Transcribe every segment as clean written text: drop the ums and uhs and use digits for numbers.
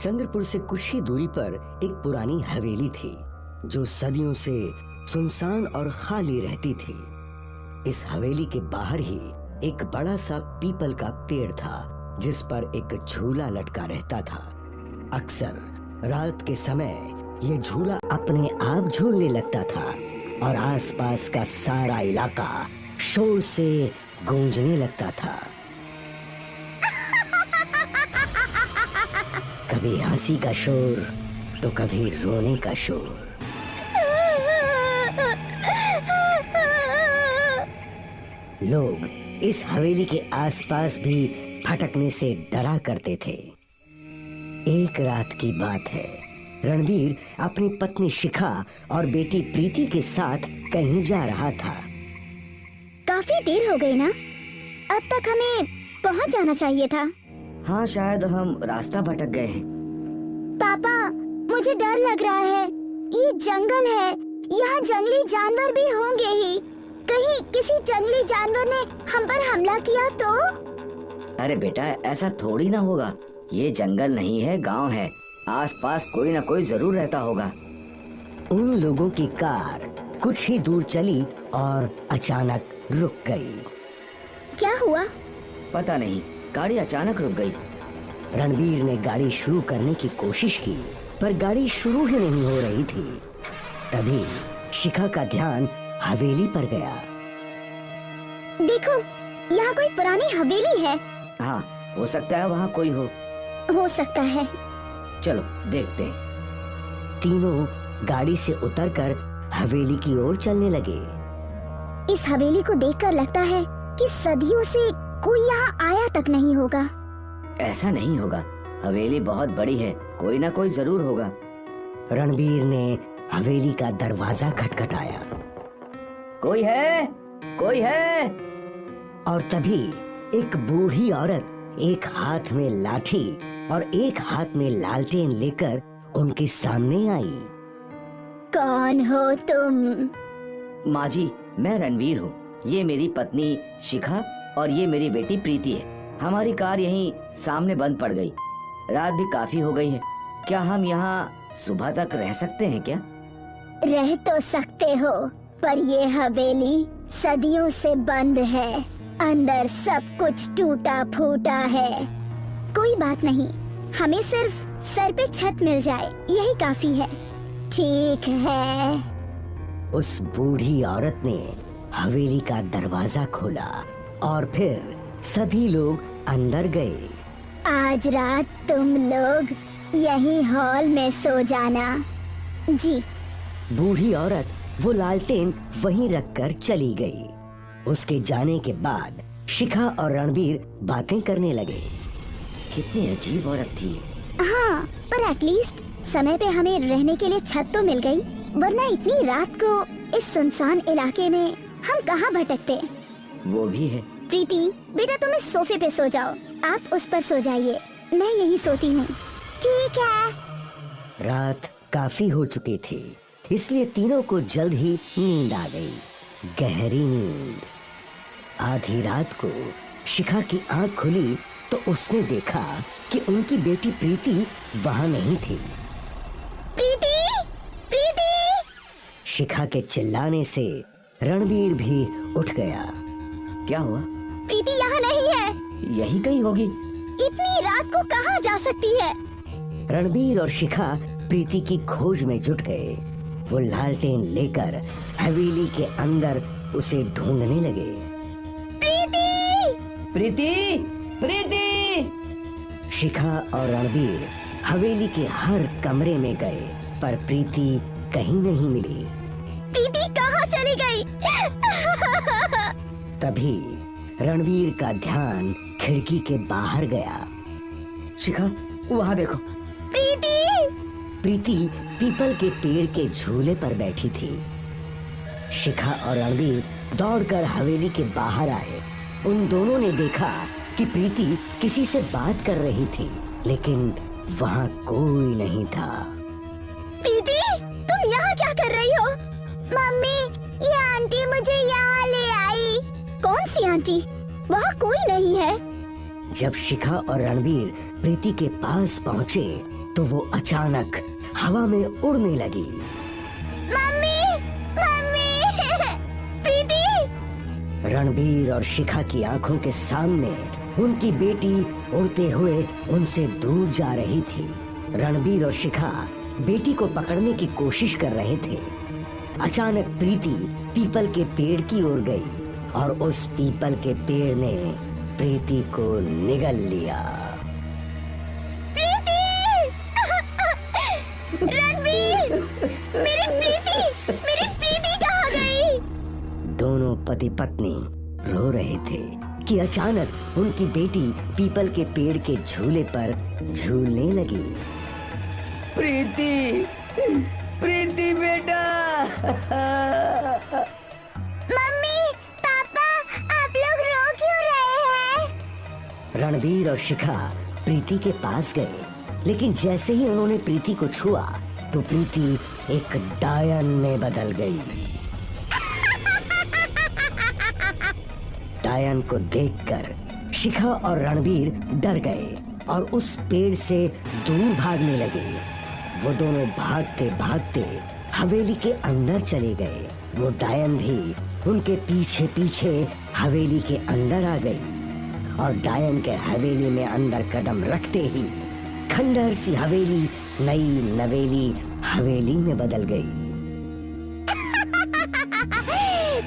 चंद्रपुर से कुछ ही दूरी पर एक पुरानी हवेली थी जो सदियों से सुनसान और खाली रहती थी। इस हवेली के बाहर ही एक बड़ा सा पीपल का पेड़ था जिस पर एक झूला लटका रहता था। अक्सर रात के समय ये झूला अपने आप झूलने लगता था और आसपास का सारा इलाका शोर से गूंजने लगता था। कभी हंसी का शोर तो कभी रोने का शोर। लोग इस हवेली के आसपास भी फटकने से डरा करते थे। एक रात की बात है, रणवीर अपनी पत्नी शिखा और बेटी प्रीति के साथ कहीं जा रहा था। काफी देर हो गई ना, अब तक हमें पहुंच जाना चाहिए था। हाँ, शायद हम रास्ता भटक गए हैं। पापा, मुझे डर लग रहा है। ये जंगल है, यहाँ जंगली जानवर भी होंगे ही। कहीं किसी जंगली जानवर ने हम पर हमला किया तो? अरे बेटा, ऐसा थोड़ी ना होगा। ये जंगल नहीं है, गांव है। आसपास कोई ना कोई जरूर रहता होगा। उन लोगों की कार कुछ ही दूर चली और अचानक रुक गई। क्या हुआ? पता नहीं, गाड़ी अचानक रुक गई। रणवीर ने गाड़ी शुरू करने की कोशिश की पर गाड़ी शुरू ही नहीं हो रही थी। तभी शिखा का ध्यान हवेली पर गया। देखो, यहाँ कोई पुरानी हवेली है। हाँ, हो सकता है वहाँ कोई हो सकता है। चलो देखते हैं। तीनों गाड़ी से उतरकर हवेली की ओर चलने लगे। इस हवेली को देखकर लगता है कि सदियों से कोई यहाँ आया तक नहीं होगा। ऐसा नहीं होगा, हवेली बहुत बड़ी है, कोई ना कोई जरूर होगा। रणवीर ने हवेली का दरवाजा खटखटाया। कोई है? कोई है? और तभी एक बूढ़ी औरत एक हाथ में लाठी और एक हाथ में लालटेन लेकर उनके सामने आई। कौन हो तुम? माँ जी, मैं रणवीर हूँ। ये मेरी पत्नी शिखा और ये मेरी बेटी प्रीति है। हमारी कार यहीं सामने बंद पड़ गई। रात भी काफी हो गई है। क्या हम यहाँ सुबह तक रह सकते हैं क्या? रह तो सकते हो, पर ये हवेली सदियों से बंद है। अंदर सब कुछ टूटा फूटा है। कोई बात नहीं, हमें सिर्फ सर पे छत मिल जाए, यही काफी है। ठीक है। उस बूढ़ी औरत ने हवेली का दरवाजा खोला और फिर सभी लोग अंदर गए। आज रात तुम लोग यही हॉल में सो जाना। जी। बूढ़ी औरत वो लालटेन वहीं रखकर चली गई। उसके जाने के बाद शिखा और रणवीर बातें करने लगे। कितनी अजीब औरत थी। हाँ, पर एटलीस्ट समय पे हमें रहने के लिए छत तो मिल गई, वरना इतनी रात को इस सुनसान इलाके में हम कहाँ भटकते। वो भी है। प्रीति, बेटा तुम इस सोफे पे सो जाओ, आप उस पर सो जाइए, मैं यहीं सोती हूँ। ठीक है। रात काफी हो चुकी थी, इसलिए तीनों को जल्द ही नींद आ गई, गहरी नींद। आधी रात को शिखा की आंख खुली तो उसने देखा कि उनकी बेटी प्रीति वहाँ नहीं थी। प्रीति, प्रीति! शिखा के चिल्लाने से रणवीर भी उठ गया। क्या हुआ? प्रीति यहाँ नहीं है। यही कहीं होगी। इतनी रात को कहाँ जा सकती है? रणवीर और शिखा प्रीति की खोज में जुट गए। वो लालटेन लेकर हवेली के अंदर उसे ढूंढने लगे। प्रीति! प्रीति! प्रीति! शिखा और रणवीर हवेली के हर कमरे में गए पर प्रीति कहीं नहीं मिली। प्रीति कहाँ चली गई? तभी रणवीर का ध्यान खिड़की के बाहर गया। शिखा, वहाँ देखो। प्रीति! प्रीति पीपल के पेड़ के झूले पर बैठी थी। शिखा और रणवीर दौड़कर हवेली के बाहर आए। उन दोनों ने देखा कि प्रीति किसी से बात कर रही थी, लेकिन वहाँ कोई नहीं था। प्रीति, तुम यहाँ क्या कर रही हो? मम्मी, ये आंटी मुझे यहाँ ले आई। कौन सी आंटी? वहाँ कोई नहीं है। जब शिखा और रणबीर प्रीति के पास पहुंचे तो वो अचानक हवा में उड़ने लगी। मम्मी, मम्मी, प्रीति। रणबीर और शिखा की आंखों के सामने उनकी बेटी उड़ते हुए उनसे दूर जा रही थी। रणबीर और शिखा बेटी को पकड़ने की कोशिश कर रहे थे। अचानक प्रीति पीपल के पेड़ की ओर गई और उस पीपल के पेड़ ने प्रीति को निगल लिया। प्रीति! रणबीर, मेरी प्रीति कहाँ गई? दोनों पति पत्नी रो रहे थे कि अचानक उनकी बेटी पीपल के पेड़ के झूले पर झूलने लगी। प्रीति, प्रीति बेटा। मम्मी, पापा, आप लोग रो क्यों रहे हैं? रणबीर और शिखा प्रीति के पास गए, लेकिन जैसे ही उन्होंने प्रीति को छुआ तो प्रीति एक डायन में बदल गई। डायन को देखकर शिखा और रणबीर डर गए और उस पेड़ से दूर भागने लगे। वो दोनों भागते भागते हवेली के अंदर चले गए। वो डायन भी उनके पीछे पीछे हवेली के अंदर आ गई और डायन के हवेली में अंदर कदम रखते ही खंडहर सी हवेली नई नवेली हवेली में बदल गई।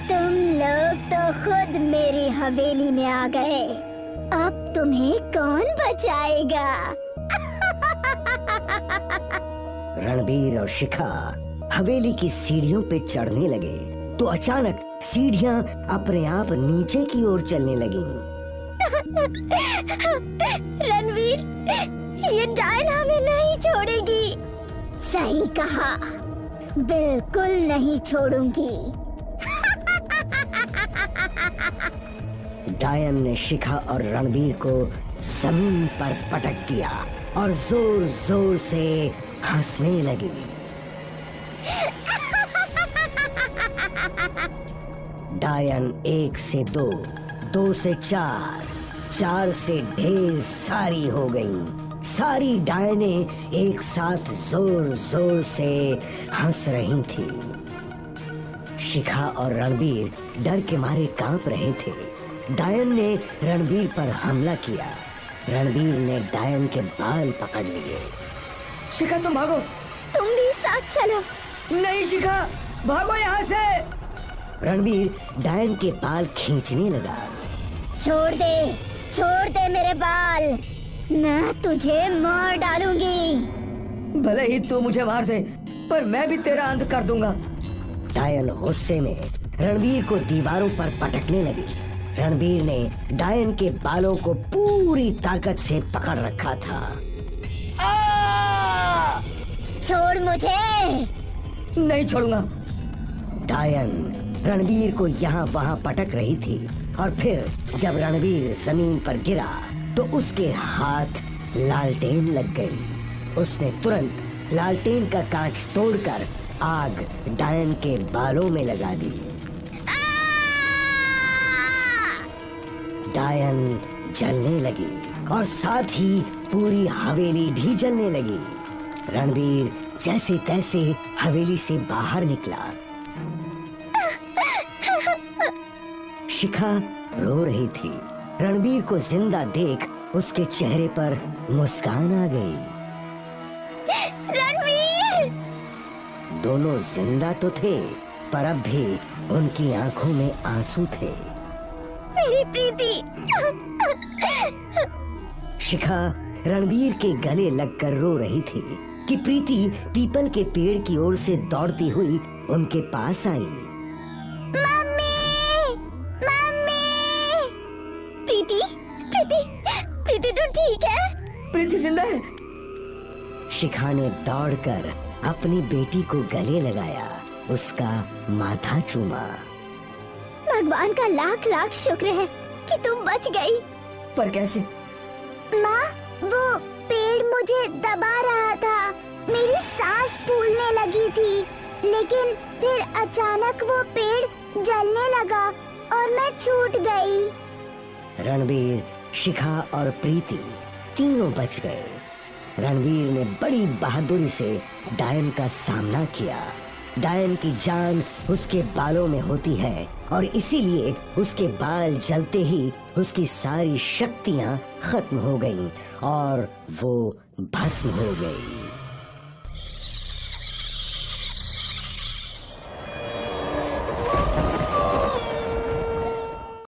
तुम लोग तो खुद मेरी हवेली में आ गए। अब तुम्हें कौन बचाएगा? रणबीर और शिखा हवेली की सीढ़ियों पे चढ़ने लगे तो अचानक सीढ़ियां अपने आप नीचे की ओर चलने लगीं। रणवीर, ये डायन हमें नहीं छोड़ेगी। सही कहा, बिल्कुल नहीं छोड़ूंगी। डायन ने शिखा और रणबीर को जमीन पर पटक दिया और जोर जोर से हंसने लगी। डायन 1 से 2, 2 से 4, 4 से ढेर सारी हो गईं। सारी डायने एक साथ जोर जोर से हंस रही थी। शिखा और रणबीर डर के मारे कांप रहे थे। डायन ने रणबीर पर हमला किया। रणबीर ने डायन के बाल पकड़ लिए। शिखा तुम भागो। तुम भी साथ चलो। नहीं शिखा, भागो यहाँ से। रणबीर डायन के बाल खींचने लगा। छोड़ दे मेरे बाल, मैं तुझे मार डालूंगी। भले ही तू मुझे मार दे, पर मैं भी तेरा अंत कर दूंगा। डायन गुस्से में रणबीर को दीवारों पर पटकने लगी। रणबीर ने डायन के बालों को पूरी ताकत से पकड़ रखा था। छोड़ मुझे। नहीं छोड़ूंगा। डायन रणबीर को यहाँ वहाँ पटक रही थी और फिर जब रणबीर जमीन पर गिरा तो उसके हाथ लालटेन लग गई। उसने तुरंत लालटेन का कांच तोड़कर आग डायन के बालों में लगा दी। डायन जलने लगी और साथ ही पूरी हवेली भी जलने लगी। रणबीर जैसे तैसे हवेली से बाहर निकला। शिखा रो रही थी। रणबीर को जिंदा देख उसके चेहरे पर मुस्कान आ गई। रणवीर! दोनों जिंदा तो थे, पर अब भी उनकी आंखों में आंसू थे। मेरी प्रीति! शिखा रणबीर के गले लगकर रो रही थी कि प्रीति पीपल के पेड़ की ओर से दौड़ती हुई उनके पास आई। मम्मी! मम्मी! प्रीति, तू ठीक है? प्रीति जिंदा है। शिखा ने दौड़कर अपनी बेटी को गले लगाया, उसका माथा चूमा। भगवान का लाख लाख शुक्र है कि तुम बच गई। पर कैसे? माँ, वो पेड़ मुझे दबा रहा था, मेरी सांस फूलने लगी थी, लेकिन फिर अचानक वो पेड़ जलने लगा और मैं छूट गई। रणबीर शिखा और प्रीति तीनों बच गए। रणवीर ने बड़ी बहादुरी से डायन का सामना किया। डायन की जान उसके बालों में होती है और इसीलिए उसके बाल जलते ही उसकी सारी शक्तियां खत्म हो गईं और वो भस्म हो गई।